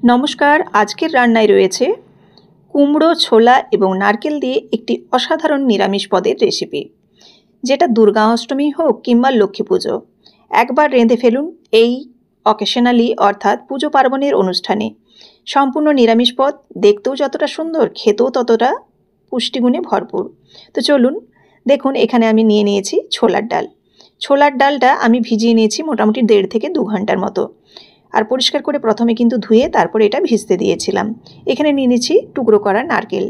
নমস্কার, আজকের রান্নায় রয়েছে কুমড়ো, ছোলা এবং নারকেল দিয়ে একটি অসাধারণ নিরামিষ পদের রেসিপি, যেটা দুর্গা অষ্টমী হোক কিংবা লক্ষ্মী পুজো, একবার রেঁধে ফেলুন এই অকেশনালি অর্থাৎ পুজো পার্বণের অনুষ্ঠানে। সম্পূর্ণ নিরামিষ পদ, দেখতেও যতটা সুন্দর, খেতেও ততটা পুষ্টিগুণে ভরপুর। তো চলুন দেখুন, এখানে আমি নিয়ে নিয়েছি ছোলার ডাল। ছোলার ডালটা আমি ভিজিয়ে নিয়েছি মোটামুটি 1.5 থেকে 2 ঘন্টার মতো। আর পরিষ্কার করে প্রথমে কিন্তু ধুয়ে তারপরে এটা ভিজতে দিয়েছিলাম। এখানে নিয়ে নিয়েছি টুকরো করা নারকেল।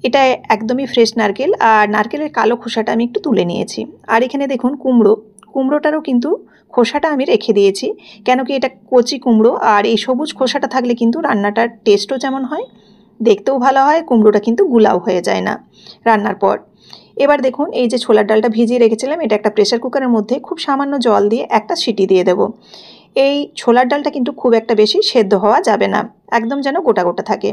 এটা একদমই ফ্রেশ নারকেল, আর নারকেলের কালো খোসাটা আমি একটু তুলে নিয়েছি। আর এখানে দেখুন কুমড়োটারও কিন্তু খোসাটা আমি রেখে দিয়েছি, কেন কি এটা কচি কুমড়ো, আর এই সবুজ খোসাটা থাকলে কিন্তু রান্নাটার টেস্টও যেমন হয়, দেখতেও ভালো হয়, কুমড়োটা কিন্তু গুলাও হয়ে যায় না রান্নার পর। এবার দেখুন, এই যে ছোলার ডালটা ভিজিয়ে রেখেছিলাম, এটা একটা প্রেসার কুকারের মধ্যে খুব সামান্য জল দিয়ে একটা সিটি দিয়ে দেবো। এই ছোলার ডালটা কিন্তু খুব একটা বেশি সেদ্ধ হওয়া যাবে না, একদম যেন গোটা গোটা থাকে।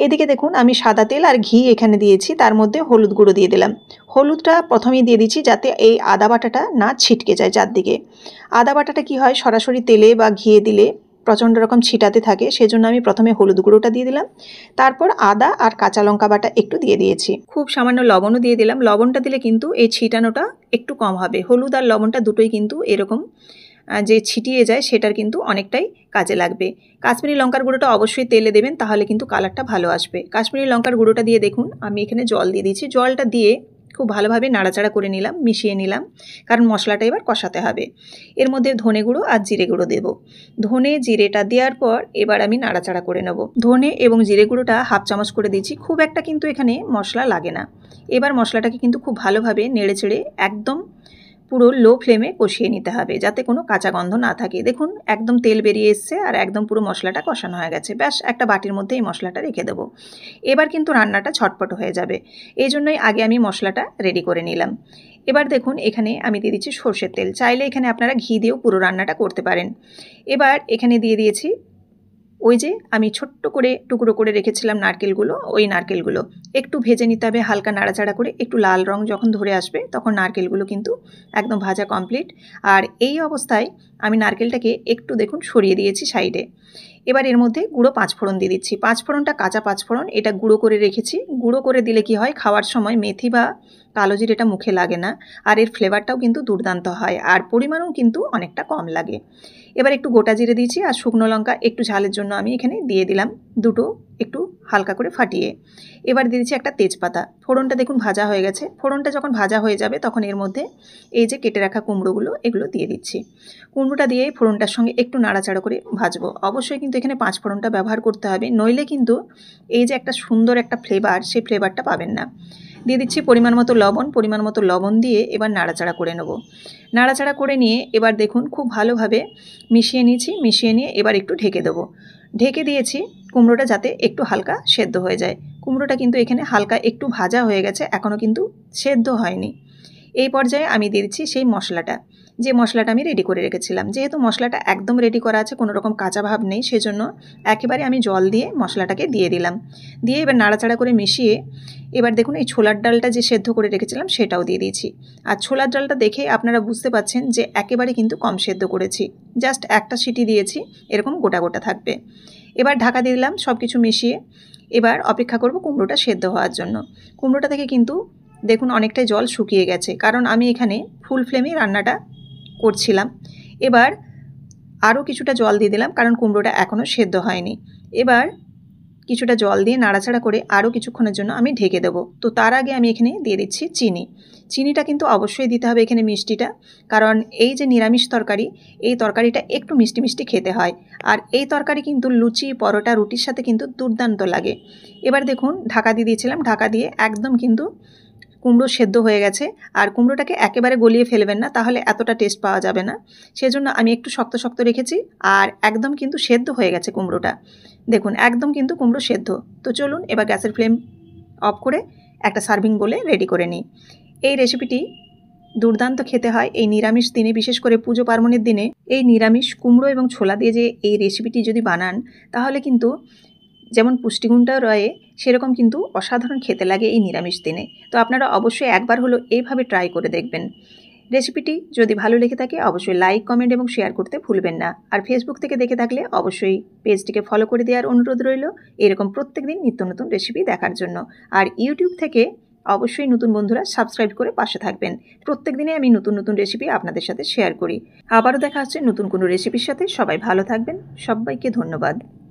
এদিকে দেখুন, আমি সাদা তেল আর ঘি এখানে দিয়েছি, তার মধ্যে হলুদ গুঁড়ো দিয়ে দিলাম। হলুদটা প্রথমেই দিয়ে দিচ্ছি যাতে এই আদা বাটাটা না ছিটকে যায় চারদিকে। আদা বাটাটা কি হয়, সরাসরি তেলে বা ঘিয়ে দিলে প্রচণ্ড রকম ছিটাতে থাকে, সেজন্য আমি প্রথমে হলুদ গুঁড়োটা দিয়ে দিলাম, তারপর আদা আর কাঁচা লঙ্কা বাটা একটু দিয়ে দিয়েছি, খুব সামান্য লবণও দিয়ে দিলাম। লবণটা দিলে কিন্তু এই ছিটানোটা একটু কম হবে। হলুদ আর লবণটা দুটোই কিন্তু এরকম যে ছিটিয়ে যায় সেটার কিন্তু অনেকটাই কাজে লাগবে। কাশ্মীরি লঙ্কার গুঁড়োটা অবশ্যই তেলে দেবেন, তাহলে কিন্তু কালারটা ভালো আসবে। কাশ্মীরি লঙ্কার গুঁড়োটা দিয়ে দেখুন আমি এখানে জল দিয়ে দিয়েছি। জলটা দিয়ে খুব ভালোভাবে নাড়াচাড়া করে নিলাম, মিশিয়ে নিলাম, কারণ মশলাটা এবার কষাতে হবে। এর মধ্যে ধনে গুঁড়ো আর জিরে গুঁড়ো দেবো। ধনে জিরেটা দেওয়ার পর এবার আমি নাড়াচাড়া করে নেব। ধনে এবং জিরে গুঁড়োটা 1/2 চামচ করে দিচ্ছি, খুব একটা কিন্তু এখানে মশলা লাগে না। এবার মশলাটাকে কিন্তু খুব ভালোভাবে নেড়েচেড়ে একদম পুরো লো ফ্লেমে কষিয়ে নিতে হবে, যাতে কোনো কাঁচা গন্ধ না থাকে। দেখুন একদম তেল বেরিয়ে এসছে আর একদম পুরো মশলাটা কষানো হয়ে গেছে। ব্যাস, একটা বাটির মধ্যে এই মশলাটা রেখে দেবো। এবার কিন্তু রান্নাটা ছটপট হয়ে যাবে, এই জন্যই আগে আমি মশলাটা রেডি করে নিলাম। এবার দেখুন এখানে আমি দিয়ে দিচ্ছি সর্ষের তেল, চাইলে এখানে আপনারা ঘি দিয়েও পুরো রান্নাটা করতে পারেন। এবার এখানে দিয়ে দিয়েছি ওই যে আমি ছোট্ট করে টুকরো করে রেখেছিলাম নারকেলগুলো, ওই নারকেলগুলো একটু ভেজে নিতে হবে হালকা নাড়াচাড়া করে। একটু লাল রং যখন ধরে আসবে তখন নারকেলগুলো কিন্তু একদম ভাজা কমপ্লিট। আর এই অবস্থায় আমি নারকেলটাকে একটু দেখুন সরিয়ে দিয়েছি সাইডে। এবার এর মধ্যে গুঁড়ো 5 ফোড়ন দিয়ে দিচ্ছি। 5 ফোড়নটা কাঁচা 5 ফোড়ন, এটা গুঁড়ো করে রেখেছি। গুঁড়ো করে দিলে কি হয়, খাওয়ার সময় মেথি বা কালো জিরেটা মুখে লাগে না, আর এর ফ্লেভারটাও কিন্তু দুর্দান্ত হয়, আর পরিমাণও কিন্তু অনেকটা কম লাগে। এবার একটু গোটা জিরে দিয়েছি, আর শুকনো লঙ্কা একটু ঝালের জন্য আমি এখানে দিয়ে দিলাম দুটো, একটু হালকা করে ফাটিয়ে। এবার দিয়ে দিচ্ছি একটা তেজপাতা। ফোড়নটা দেখুন ভাজা হয়ে গেছে। ফোড়নটা যখন ভাজা হয়ে যাবে তখন এর মধ্যে এই যে কেটে রাখা কুমড়োগুলো এগুলো দিয়ে দিচ্ছি। কুমড়োটা দিয়ে ফোড়নটার সঙ্গে একটু নাড়াচাড়া করে ভাজবো। অবশ্যই কিন্তু এখানে 5 ফোড়নটা ব্যবহার করতে হবে, নইলে কিন্তু এই যে একটা সুন্দর একটা ফ্লেভার, সেই ফ্লেভারটা পাবেন না। দিয়ে দিচ্ছি পরিমাণ মতো লবণ। পরিমাণ মতো লবণ দিয়ে এবার নাড়াচাড়া করে নেব। নাড়াচাড়া করে নিয়ে এবার দেখুন খুব ভালোভাবে মিশিয়ে নিয়েছি। মিশিয়ে নিয়ে এবার একটু ঢেকে দেবো। ঢেকে দিয়েছি কুমড়োটা যাতে একটু হালকা সেদ্ধ হয়ে যায়। কুমড়োটা কিন্তু এখানে হালকা একটু ভাজা হয়ে গেছে, এখনও কিন্তু সেদ্ধ হয়নি। এই পর্যায়ে আমি দিয়ে দিচ্ছি সেই মশলাটা, যে মশলাটা আমি রেডি করে রেখেছিলাম। যেহেতু মশলাটা একদম রেডি করা আছে, কোনো রকম কাঁচা ভাব নেই, সেজন্য একেবারে আমি জল দিয়ে মশলাটাকে দিয়ে দিলাম। দিয়ে এবার নাড়াচাড়া করে মিশিয়ে এবার দেখুন এই ছোলার ডালটা যে সেদ্ধ করে রেখেছিলাম সেটাও দিয়ে দিয়েছি। আর ছোলার ডালটা দেখে আপনারা বুঝতে পাচ্ছেন যে একেবারে কিন্তু কম সেদ্ধ করেছি, জাস্ট একটা সিটি দিয়েছি, এরকম গোটা গোটা থাকবে। এবার ঢাকা দিয়ে দিলাম সব কিছু মিশিয়ে। এবার অপেক্ষা করব কুমড়োটা সেদ্ধ হওয়ার জন্য। কুমড়োটা থেকে কিন্তু দেখুন অনেকটাই জল শুকিয়ে গেছে, কারণ আমি এখানে ফুল ফ্লেমে রান্নাটা করছিলাম। এবার আরও কিছুটা জল দিয়ে দিলাম, কারণ কুমড়োটা এখনও সেদ্ধ হয়নি। এবার কিছুটা জল দিয়ে নাড়াচাড়া করে আরও কিছুক্ষণের জন্য আমি ঢেকে দেবো। তো তার আগে আমি এখানে দিয়ে দিচ্ছি চিনি। চিনিটা কিন্তু অবশ্যই দিতে হবে এখানে, মিষ্টিটা, কারণ এই যে নিরামিষ তরকারি, এই তরকারিটা একটু মিষ্টি মিষ্টি খেতে হয়। আর এই তরকারি কিন্তু লুচি, পরোটা, রুটির সাথে কিন্তু দুর্দান্ত লাগে। এবার দেখুন ঢাকা দিয়ে দিয়েছিলাম, ঢাকা দিয়ে একদম কিন্তু কুমড়ো সেদ্ধ হয়ে গেছে। আর কুমড়োটাকে একেবারে গলিয়ে ফেলবেন না, তাহলে এতটা টেস্ট পাওয়া যাবে না। সেজন্য আমি একটু শক্ত শক্ত রেখেছি, আর একদম কিন্তু সেদ্ধ হয়ে গেছে কুমড়োটা। দেখুন একদম কিন্তু কুমড়ো সেদ্ধ। তো চলুন এবার গ্যাসের ফ্লেম অফ করে একটা সার্ভিং বলে রেডি করে নিই। এই রেসিপিটি দুর্দান্ত খেতে হয় এই নিরামিষ দিনে, বিশেষ করে পুজো পার্বণের দিনে। এই নিরামিষ কুমড়ো এবং ছোলা দিয়ে যে এই রেসিপিটি যদি বানান, তাহলে কিন্তু যেমন পুষ্টিগুণটাও রয়ে, সেরকম কিন্তু অসাধারণ খেতে লাগে এই নিরামিষ দিনে। তো আপনারা অবশ্যই একবার হলো এইভাবে ট্রাই করে দেখবেন। রেসিপিটি যদি ভালো লেগে থাকে অবশ্যই লাইক, কমেন্ট এবং শেয়ার করতে ভুলবেন না। আর ফেসবুক থেকে দেখে থাকলে অবশ্যই পেজটিকে ফলো করে দেওয়ার অনুরোধ রইল এরকম প্রত্যেকদিন নিত্য নতুন রেসিপি দেখার জন্য। আর ইউটিউব থেকে অবশ্যই নতুন বন্ধুরা সাবস্ক্রাইব করে পাশে থাকবেন। প্রত্যেক দিনে আমি নতুন নতুন রেসিপি আপনাদের সাথে শেয়ার করি। আবারও দেখা হচ্ছে নতুন কোনো রেসিপির সাথে। সবাই ভালো থাকবেন। সবাইকে ধন্যবাদ।